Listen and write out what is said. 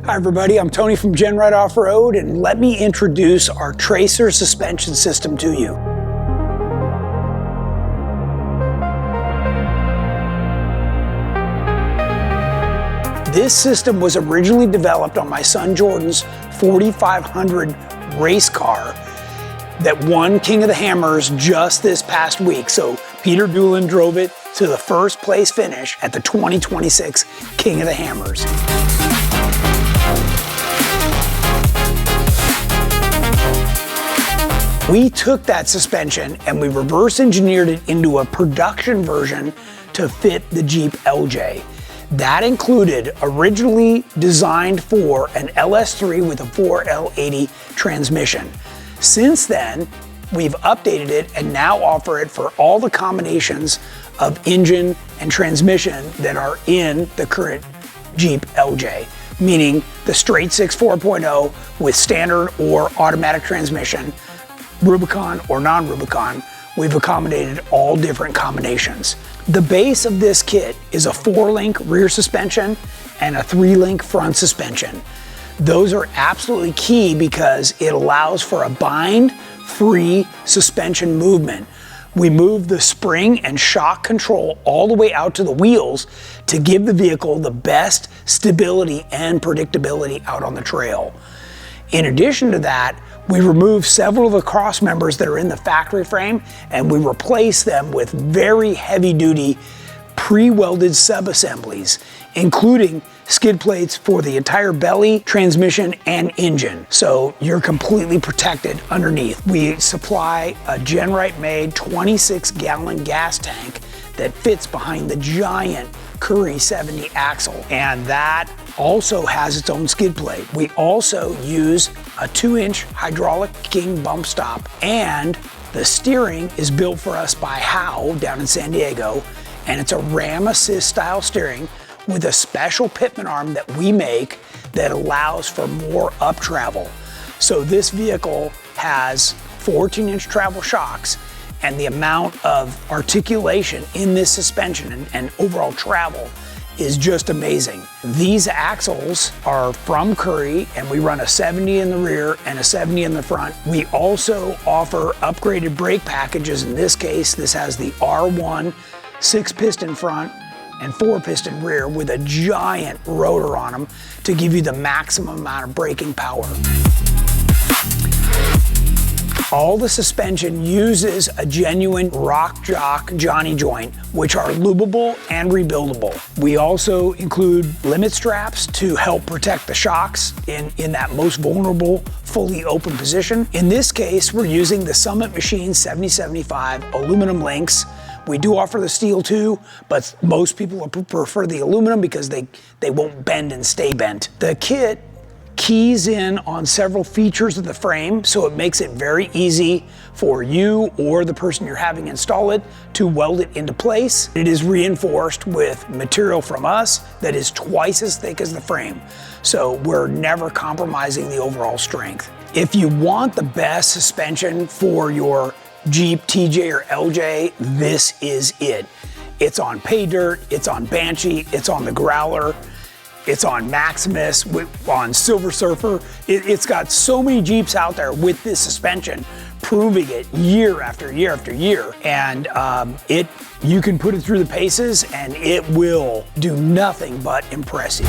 Hi everybody, I'm Tony from GenRight Off-Road, and let me introduce our Tracer suspension system to you. This system was originally developed on my son Jordan's 4500 race car that won King of the Hammers just this past week. So Peter Doolin drove it to the first place finish at the 2026 King of the Hammers. We took that suspension and we reverse engineered it into a production version to fit the Jeep LJ. That included originally designed for an LS3 with a 4L80 transmission. Since then, we've updated it and now offer it for all the combinations of engine and transmission that are in the current Jeep LJ, meaning the straight 6 4.0 with standard or automatic transmission, Rubicon or non-Rubicon. We've accommodated all different combinations. The base of this kit is a 4-link rear suspension and a 3-link front suspension. Those are absolutely key because it allows for a bind-free suspension movement. We move the spring and shock control all the way out to the wheels to give the vehicle the best stability and predictability out on the trail. In addition to that, we remove several of the cross members that are in the factory frame and we replace them with very heavy-duty pre-welded sub-assemblies, including skid plates for the entire belly, transmission, and engine. So you're completely protected underneath. We supply a GenRight made 26-gallon gas tank that fits behind the giant Currie 70 axle, and that also has its own skid plate. We also use a 2-inch hydraulic King bump stop, and the steering is built for us by Howe down in San Diego, and it's a Ram Assist style steering with a special pitman arm that we make that allows for more up travel. So this vehicle has 14-inch travel shocks, and the amount of articulation in this suspension and overall travel is just amazing. These axles are from Currie, and we run a 70 in the rear and a 70 in the front. We also offer upgraded brake packages. In this case, this has the R1 6-piston front and 4-piston rear with a giant rotor on them to give you the maximum amount of braking power. All the suspension uses a genuine Rock Jock Johnny joint, which are lubable and rebuildable. We also include limit straps to help protect the shocks in that most vulnerable, fully open position. In this case, we're using the Summit Machine 7075 aluminum links. We do offer the steel too, but most people prefer the aluminum because they won't bend and stay bent. The kit keys in on several features of the frame, so it makes it very easy for you or the person you're having install it to weld it into place. It is reinforced with material from us that is twice as thick as the frame, so we're never compromising the overall strength. If you want the best suspension for your Jeep, TJ, or LJ, this is it. It's on pay dirt, it's on Banshee, it's on the Growler, it's on Maximus, on Silver Surfer. It's got so many Jeeps out there with this suspension, proving it year after year after year. And you can put it through the paces and it will do nothing but impress you.